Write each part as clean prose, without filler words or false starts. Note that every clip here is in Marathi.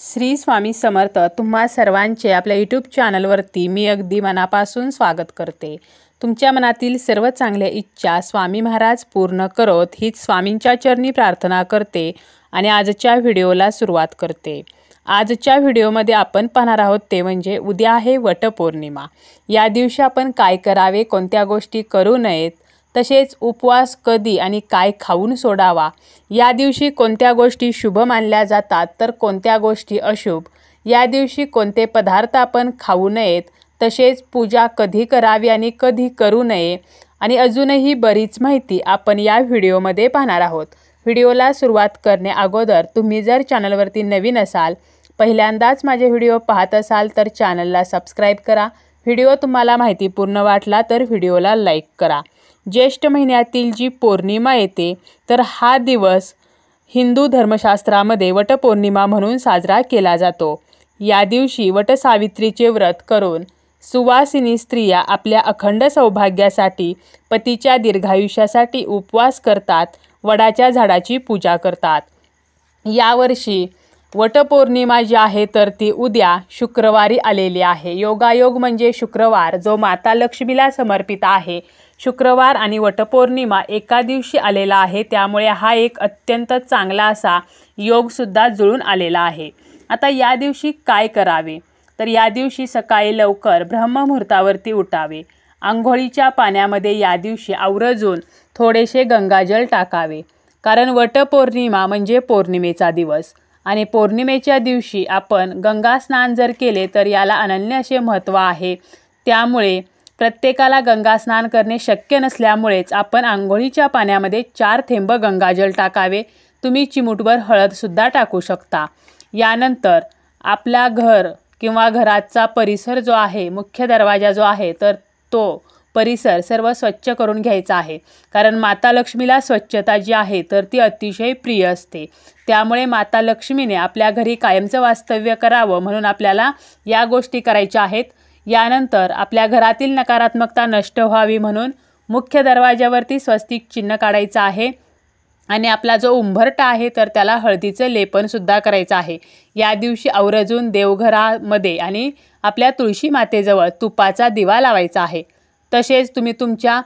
श्री स्वामी समर्थ तुम्हा सर्वांचे आपल्या यूट्यूब चॅनलवरती मी अगदी मनापासून स्वागत करते। तुमच्या मनातील सर्व चांगल्या इच्छा स्वामी महाराज पूर्ण करोत हीच स्वामींच्या चरणी प्रार्थना करते आणि आजच्या व्हिडिओला सुरुवात करते। आजच्या व्हिडिओमध्ये आपण पाहणार आहोत ते म्हणजे उद्या आहे वटपौर्णिमा। या दिवशी आपण काय करावे, कोणत्या गोष्टी करू नयेत, तसेच उपवास कधी आणि काय खाऊन सोडावा, या दिवशी कोणत्या गोष्टी शुभ मानल्या जातात तर कोणत्या गोष्टी अशुभ, या दिवशी कोणते पदार्थ आपण खाऊ नयेत, तसेच पूजा कधी करावी आणि कधी करू नये आणि अजूनही बरीच माहिती आपण या व्हिडिओमध्ये पाहणार आहोत। व्हिडिओला सुरुवात करण्या अगोदर तुम्ही जर चॅनलवरती नवीन असाल, पहिल्यांदाच माझे व्हिडिओ पाहत असाल तर चॅनलला सबस्क्राईब करा। व्हिडिओ तुम्हाला माहितीपूर्ण वाटला तर व्हिडिओला लाईक करा। ज्येष्ठ महिन्यातील जी पौर्णिमा येते तर हा दिवस हिंदू धर्मशास्त्रामध्ये वटपौर्णिमा म्हणून साजरा केला जातो। या दिवशी वटसावित्रीचे व्रत करून सुवासिनी स्त्रिया आपल्या अखंड सौभाग्यासाठी, पतीच्या दीर्घायुष्यासाठी उपवास करतात, वडाच्या झाडाची पूजा करतात। यावर्षी वटपौर्णिमा जी आहे तर ती उद्या शुक्रवारी आलेली आहे। योगायोग म्हणजे शुक्रवार जो माता लक्ष्मीला समर्पित आहे। शुक्रवार आणि वटपौर्णिमा एका दिवशी आलेला आहे, त्यामुळे हा एक अत्यंत चांगला असा योग सुद्धा जुळून आलेला आहे। आता या दिवशी काय करावे तर या दिवशी सकाळी लवकर ब्रह्ममुहूर्तावरती उठावे। आंघोळीच्या पाण्यामध्ये या दिवशी आवर्जून थोडेसे गंगाजल टाकावे, कारण वटपौर्णिमा म्हणजे पौर्णिमेचा दिवस आणि पौर्णिमेच्या दिवशी आपण गंगा स्नान जर केले तर याला अनन्य असे महत्त्व आहे। त्यामुळे प्रत्येकाला गंगा स्नान करणे शक्य नसल्यामुळेच आपण आंघोळीच्या पाण्यामध्ये 4 थेंब गंगाजल टाकावे। तुम्ही चिमूटभर हळदसुद्धा टाकू शकता। यानंतर आपला घर किंवा घराचा परिसर जो आहे, मुख्य दरवाजा जो आहे तर तो परिसर सर्व स्वच्छ करून घ्यायचा आहे, कारण माता लक्ष्मीला स्वच्छता जी आहे तर ती अतिशय प्रिय असते। त्यामुळे माता लक्ष्मीने आपल्या घरी कायमचं वास्तव्य करावं म्हणून आपल्याला या गोष्टी करायच्या आहेत। यानंतर आपल्या घरातील नकारात्मकता नष्ट व्हावी म्हणून मुख्य दरवाजावरती स्वस्तिक चिन्ह काढायचं आहे आणि आपला जो उंबरठा आहे तर त्याला हळदीचं लेपन सुद्धा करायचं आहे। या दिवशी आवर्जून देवघरामध्ये आणि आपल्या तुळशी मातेजवळ तुपाचा दिवा लावायचा आहे। तसेच तुम्ही तुमच्या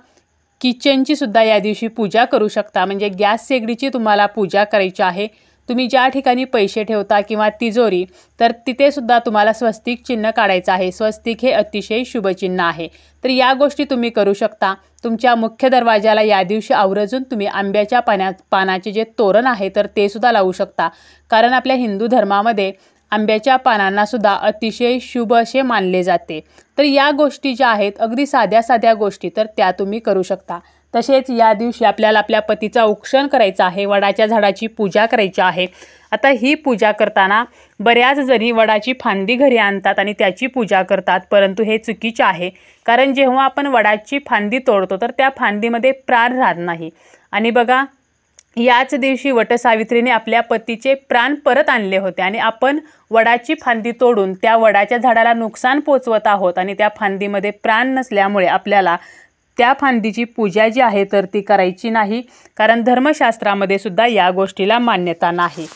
किचनची सुद्धा या दिवशी पूजा करू शकता, म्हणजे गॅस शेगडीची तुम्हाला पूजा करायची आहे। तुम्ही ज्या ठिकाणी पैसे ठेवता किंवा तिजोरी तर तिथे सुद्धा तुम्हाला स्वस्तिक चिन्ह काढायचं आहे। स्वस्तिक हे अतिशय शुभ चिन्ह आहे, तर या गोष्टी तुम्ही करू शकता। तुमच्या मुख्य दरवाजाला या दिवशी आवर्जून तुम्ही आंब्याच्या पानाचे जे तोरण आहे तर ते सुद्धा लावू शकता, कारण आपल्या हिंदू धर्मामध्ये आंब्याच्या पानांना सुद्धा अतिशय शुभ असे मानले जाते। तर या गोष्टी ज्या आहेत अगदी साध्या साध्या गोष्टी तर त्या तुम्ही करू शकता। तसेच या दिवशी आपल्याला आपल्या पतीचा औक्षण करायचा आहे, वडाच्या झाडाची पूजा करायची आहे। आता ही पूजा करताना बऱ्याच जणी वडाची फांदी घरी आणतात आणि त्याची पूजा करतात, परंतु हे चुकीचे आहे, कारण जेव्हा आपण वडाची फांदी तोडतो तर त्या फांदीमध्ये प्राण राहत नाही। आणि बघा, याच दिवशी वटसावित्रीने आपल्या पतीचे प्राण परत आणले होते आणि आपण वडाची फांदी तोडून त्या वडाच्या झाडाला नुकसान पोचवत आहोत आणि त्या फांदीमध्ये प्राण नसल्यामुळे आपल्याला त्या फांदीची पूजा जी आहे तर ती करायची नाही, कारण धर्मशास्त्रामध्ये सुद्धा या गोष्टीला मान्यता नाही।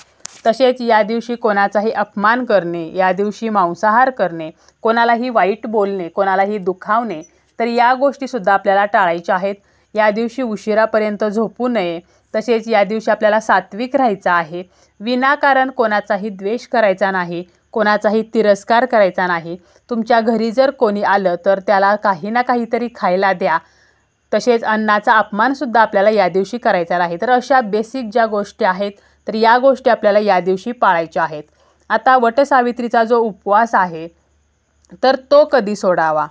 तसेच या दिवशी कोणाचाही अपमान करणे, या दिवशी मांसाहार करणे, कोणालाही वाईट बोलणे, कोणालाही दुखावणे, तर या गोष्टीसुद्धा आपल्याला टाळायच्या आहेत। या दिवशी उशिरापर्यंत झोपू नये। तसेच या दिवशी आपल्याला सात्विक राहायचं आहे। विनाकारण कोणाचाही द्वेष करायचा नाही, कोणाचाही तिरस्कार करायचा नाही। तुमच्या घरी जर कोणी आलं तर त्याला काही ना काहीतरी खायला द्या। तसेच अन्नाचा अपमानसुद्धा आपल्याला या दिवशी करायचा नाही। तर अशा बेसिक ज्या गोष्टी आहेत तर या गोष्टी आपल्याला या दिवशी पाळायच्या आहेत। आता वटसावित्रीचा जो उपवास आहे तर तो कधी सोडावा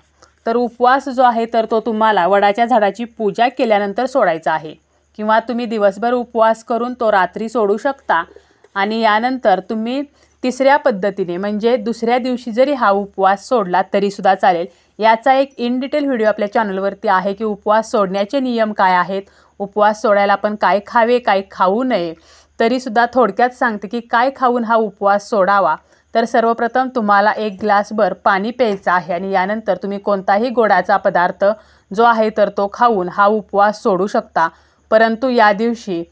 तर उपवास जो आहे तर तो तुम्हाला वडाच्या झाडाची पूजा केल्यानंतर सोडायचा आहे, किंवा तुम्ही दिवसभर उपवास करून तो रात्री सोडू शकता आणि यानंतर तुम्ही तिसऱ्या पद्धतीने म्हणजे दुसऱ्या दिवशी जरी हा उपवास सोडला तरीसुद्धा चालेल। याचा एक इन डिटेल व्हिडिओ आपल्या चॅनलवरती आहे की उपवास सोडण्याचे नियम काय आहेत, उपवास सोडायला आपण काय खावे, काय खाऊ नये। तरीसुद्धा थोडक्यात सांगते की काय खाऊन हा उपवास सोडावा तर सर्वप्रथम तुम्हाला 1 ग्लासभर पाणी प्यायचं आहे आणि यानंतर तुम्ही कोणताही गोडाचा पदार्थ जो आहे तर तो खाऊन हा उपवास सोडू शकता। परंतु या दिवशी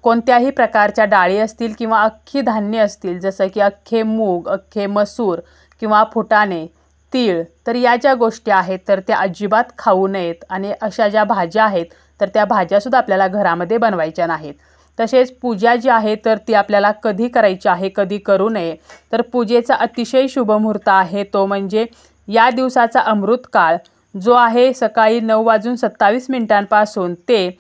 कोणत्याही प्रकारच्या डाळी असतील किंवा अख्खी धान्य असतील, जसं की अख्खे मूग, अख्खे मसूर किंवा फुटाणे, तीळ, तर या ज्या गोष्टी आहेत तर त्या अजिबात खाऊ नयेत. आणि अशा ज्या भाज्या आहेत तर त्या भाज्यासुद्धा आपल्याला घरामध्ये बनवायच्या नाहीत. तसेच पूजा जी आहे तर ती आपल्याला कधी करायची आहे, कधी करू नये. तर पूजेचा अतिशय शुभ मुहूर्त आहे तो म्हणजे या दिवसाचा अमृतकाळ जो आहे सकाळी 9:27 ते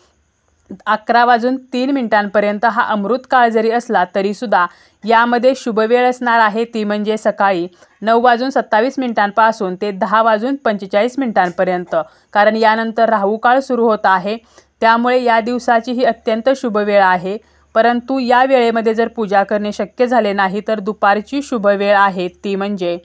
11:03 हा अमृतकाळ जरी असला तरीसुद्धा यामध्ये शुभवेळ असणार आहे ती म्हणजे सकाळी 9:27 ते 10:45 कारण यानंतर राहुकाळ सुरू होत आहे. त्यामुळे या दिवसाची ही अत्यंत शुभ वेळ आहे. परंतु या वेळेमध्ये जर पूजा करणे शक्य झाले नाही तर दुपारची शुभ वेळ आहे ती म्हणजे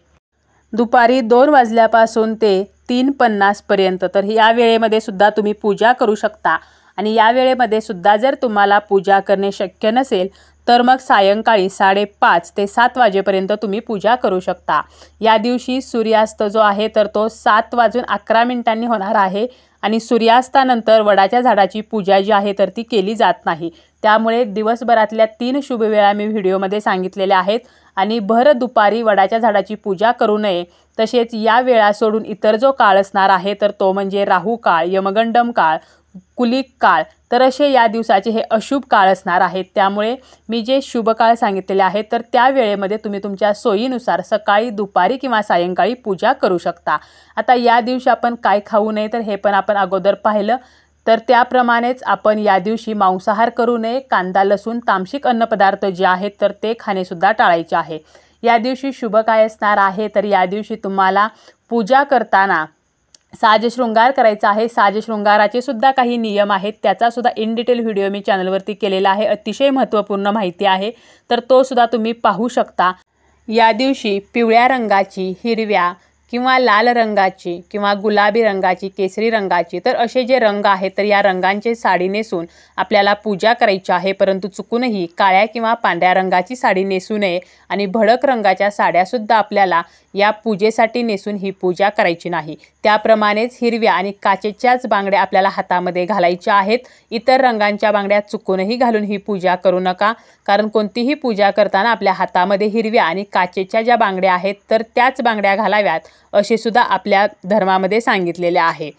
दुपारी 2 वाजल्यापासून ते 3:50 तर या वेळेमध्ये सुद्धा तुम्ही पूजा करू शकता. आणि या वेळेमध्ये सुद्धा जर तुम्हाला पूजा करणे शक्य नसेल तर मग सायंकाळी 5:30 ते 7 वाजेपर्यंत तुम्ही पूजा करू शकता. या दिवशी सूर्यास्त जो आहे तर तो 7:11 होणार आहे. आणि सूर्यास्तानंतर वडाच्या झाडाची पूजा जी आहे तर ती केली जात नाही. त्यामुळे दिवसभरातल्या 3 शुभ वेळा मी व्हिडिओमध्ये सांगितलेल्या आहेत. आणि भर दुपारी वडाच्या झाडाची पूजा करू नये. तसेच या वेळा सोडून इतर जो काळ असणार आहे तर तो म्हणजे राहू काळ, यमगंडम काळ, कुलिक काळ, तर असे या दिवसाचे हे अशुभ काळ असणार आहेत. त्यामुळे मी जे शुभ काळ सांगितलेले आहेत तर त्या वेळेमध्ये तुम्ही तुमच्या सोयीनुसार सकाळी, दुपारी किंवा सायंकाळी पूजा करू शकता. आता या दिवशी आपण काय खाऊ नये तर हे पण आपण अगोदर पाहिलं. तर त्याप्रमाणेच आपण या दिवशी मांसाहार करू नये. कांदा, लसूण, तामसिक अन्नपदार्थ जे आहेत तर ते खाणेसुद्धा टाळायचे आहे. या दिवशी शुभ काय असणार आहे तर या दिवशी तुम्हाला पूजा करताना साजशृंगार करायचा आहे. साजशृंगाराचे सुद्धा काही नियम आहेत. त्याचा सुद्धा इन डिटेल व्हिडिओ मी चॅनलवरती केलेला आहे. अतिशय महत्त्वपूर्ण माहिती आहे तर तो सुद्धा तुम्ही पाहू शकता. या दिवशी पिवळ्या रंगाची, हिरव्या किंवा लाल रंगाची किंवा गुलाबी रंगाची, केसरी रंगाची, तर असे जे रंग आहेत तर या रंगांची साडी नेसून आपल्याला पूजा करायची आहे. परंतु चुकूनही काळ्या किंवा पांढऱ्या रंगाची साडी नेसू नये. आणि भडक रंगाच्या साड्यासुद्धा आपल्याला या पूजेसाठी नेसून ही पूजा करायची नाही. त्याप्रमाणेच हिरव्या आणि काचेच्याच बांगड्या आपल्याला हातामध्ये घालायच्या आहेत. इतर रंगांच्या बांगड्या चुकूनही घालून ही पूजा करू नका. कारण कोणतीही पूजा करताना आपल्या हातामध्ये हिरव्या आणि काचेच्या ज्या बांगड्या आहेत तर त्याच बांगड्या घालाव्यात असे सुद्धा आपल्या धर्मामध्ये सांगितलेले आहे.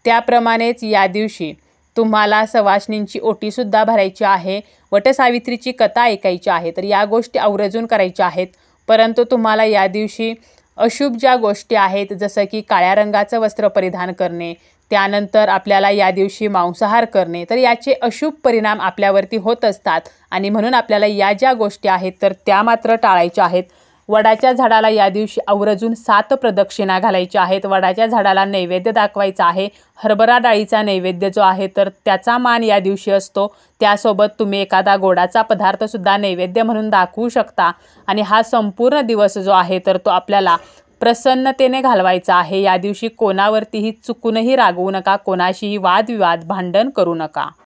त्याप्रमाणेच या दिवशी तुम्हाला सवाष्णींची ओटीसुद्धा भरायची आहे. वटसावित्रीची कथा ऐकायची आहे. तर या गोष्टी आवर्जून करायच्या आहेत. परंतु तुम्हाला या दिवशी अशुभ ज्या गोष्टी आहेत जसं की काळ्या रंगाचं वस्त्र परिधान करणे, त्यानंतर आपल्याला या दिवशी मांसाहार करणे, तर याचे अशुभ परिणाम आपल्यावरती होत असतात. आणि म्हणून आपल्याला या ज्या गोष्टी आहेत तर त्या मात्र टाळायच्या आहेत. वडाच्या झाडाला या दिवशी आवर्जून 7 प्रदक्षिणा घालायच्या आहेत. वडाच्या झाडाला नैवेद्य दाखवायचा आहे. हरभरा डाळीचा नैवेद्य जो आहे तर त्याचा मान या दिवशी असतो. त्यासोबत तुम्ही एखादा गोडाचा पदार्थसुद्धा नैवेद्य म्हणून दाखवू शकता. आणि हा संपूर्ण दिवस जो आहे तर तो आपल्याला प्रसन्नतेने घालवायचा आहे. या दिवशी कोणावरतीही चुकूनही रागवू नका, कोणाशीही वादविवाद, भांडण करू नका.